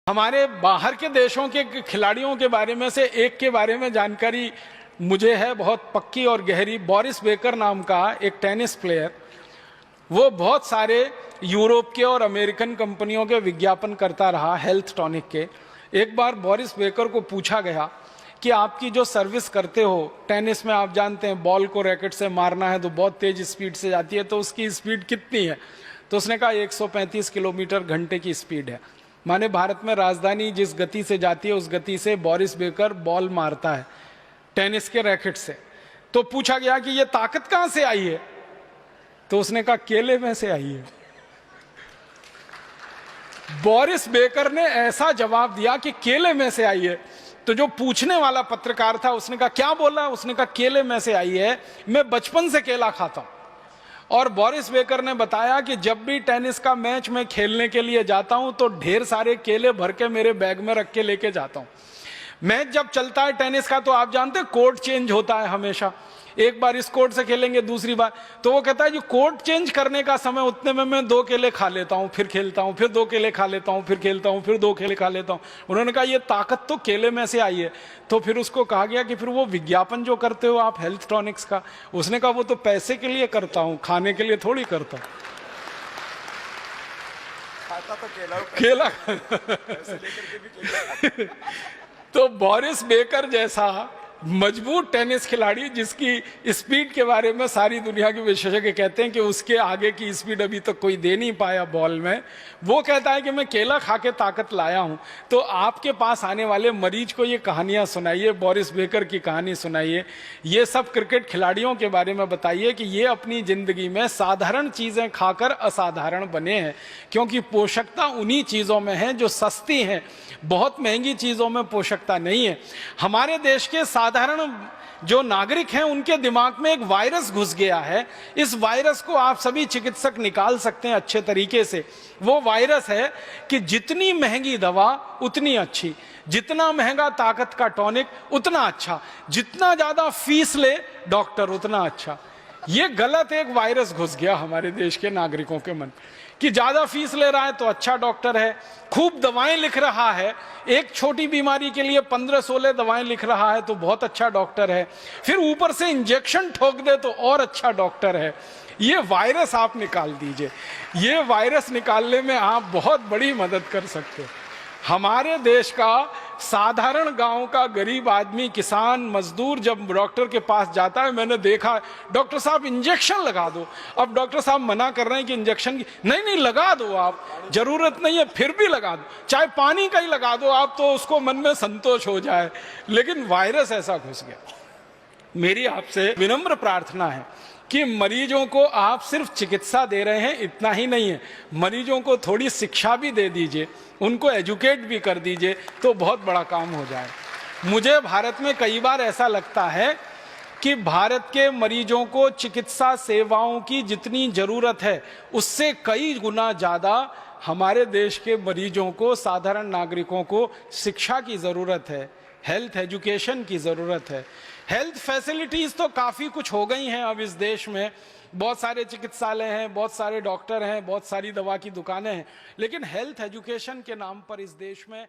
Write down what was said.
हमारे बाहर के देशों के खिलाड़ियों के बारे में से एक के बारे में जानकारी मुझे है बहुत पक्की और गहरी। बोरिस बेकर नाम का एक टेनिस प्लेयर, वो बहुत सारे यूरोप के और अमेरिकन कंपनियों के विज्ञापन करता रहा हेल्थ टॉनिक के। एक बार बोरिस बेकर को पूछा गया कि आपकी जो सर्विस करते हो टेनिस में, आप जानते हैं बॉल को रैकेट से मारना है तो बहुत तेज स्पीड से जाती है, तो उसकी स्पीड कितनी है? तो उसने कहा 135 किलोमीटर घंटे की स्पीड है। माने भारत में राजधानी जिस गति से जाती है उस गति से बोरिस बेकर बॉल मारता है टेनिस के रैकेट से। तो पूछा गया कि ये ताकत कहां से आई है? तो उसने कहा केले में से आई है। बोरिस बेकर ने ऐसा जवाब दिया कि केले में से आई है। तो जो पूछने वाला पत्रकार था उसने कहा क्या बोला? उसने कहा केले में से आई है, मैं बचपन से केला खाता हूं। और बोरिस बेकर ने बताया कि जब भी टेनिस का मैच मैं खेलने के लिए जाता हूं तो ढेर सारे केले भर के मेरे बैग में रख के लेके जाता हूं। मैच जब चलता है टेनिस का तो आप जानते हैं कोर्ट चेंज होता है हमेशा, एक बार इस कोर्ट से खेलेंगे दूसरी बार। तो वो कहता है जो कोर्ट चेंज करने का समय उतने में मैं 2 केले खा लेता हूं, फिर खेलता हूं, फिर 2 केले खा लेता हूं, फिर खेलता हूं, फिर 2 केले खा लेता हूं। उन्होंने कहा ये ताकत तो केले में से आई है। तो फिर उसको कहा गया कि फिर वो विज्ञापन जो करते हो आप हेल्थ टॉनिक्स का, उसने कहा वो तो पैसे के लिए करता हूं, खाने के लिए थोड़ी करता हूं। खाता तो केला तो बोरिस बेकर जैसा मजबूत टेनिस खिलाड़ी जिसकी स्पीड के बारे में सारी दुनिया के विशेषज्ञ कहते हैं कि उसके आगे की स्पीड अभी तक कोई दे नहीं पाया बॉल में, वो कहता है कि मैं केला खा के ताकत लाया हूं। तो आपके पास आने वाले मरीज को ये कहानियां सुनाइए, बोरिस बेकर की कहानी सुनाइए, ये सब क्रिकेट खिलाड़ियों के बारे में बताइए कि ये अपनी जिंदगी में साधारण चीजें खाकर असाधारण बने हैं। क्योंकि पोषकता उन्हीं चीजों में है जो सस्ती हैं, बहुत महंगी चीजों में पोषकता नहीं है। हमारे देश के साधारण जो नागरिक हैं उनके दिमाग में एक वायरस घुस गया है। इस वायरस को आप सभी चिकित्सक निकाल सकते हैं अच्छे तरीके से। वो वायरस है कि जितनी महंगी दवा उतनी अच्छी, जितना महंगा ताकत का टॉनिक उतना अच्छा, जितना ज्यादा फीस ले डॉक्टर उतना अच्छा। ये गलत एक वायरस घुस गया हमारे देश के नागरिकों के मन कि ज्यादा फीस ले रहा है तो अच्छा डॉक्टर है, खूब दवाएं लिख रहा है, एक छोटी बीमारी के लिए 15-16 दवाएं लिख रहा है तो बहुत अच्छा डॉक्टर है, फिर ऊपर से इंजेक्शन ठोक दे तो और अच्छा डॉक्टर है। ये वायरस आप निकाल दीजिए, ये वायरस निकालने में आप बहुत बड़ी मदद कर सकते हो। हमारे देश का साधारण गांव का गरीब आदमी, किसान, मजदूर जब डॉक्टर के पास जाता है, मैंने देखा डॉक्टर साहब इंजेक्शन लगा दो। अब डॉक्टर साहब मना कर रहे हैं कि इंजेक्शन की नहीं लगा दो, आप जरूरत नहीं है, फिर भी लगा दो, चाहे पानी का ही लगा दो आप, तो उसको मन में संतोष हो जाए। लेकिन वायरस ऐसा घुस गया। मेरी आपसे विनम्र प्रार्थना है कि मरीजों को आप सिर्फ चिकित्सा दे रहे हैं इतना ही नहीं है, मरीजों को थोड़ी शिक्षा भी दे दीजिए, उनको एजुकेट भी कर दीजिए तो बहुत बड़ा काम हो जाए। मुझे भारत में कई बार ऐसा लगता है कि भारत के मरीजों को चिकित्सा सेवाओं की जितनी जरूरत है उससे कई गुना ज्यादा हमारे देश के मरीजों को, साधारण नागरिकों को शिक्षा की जरूरत है, हेल्थ एजुकेशन की जरूरत है। हेल्थ फैसिलिटीज तो काफी कुछ हो गई हैं अब इस देश में, बहुत सारे चिकित्सालय हैं, बहुत सारे डॉक्टर हैं, बहुत सारी दवा की दुकानें हैं, लेकिन हेल्थ एजुकेशन के नाम पर इस देश में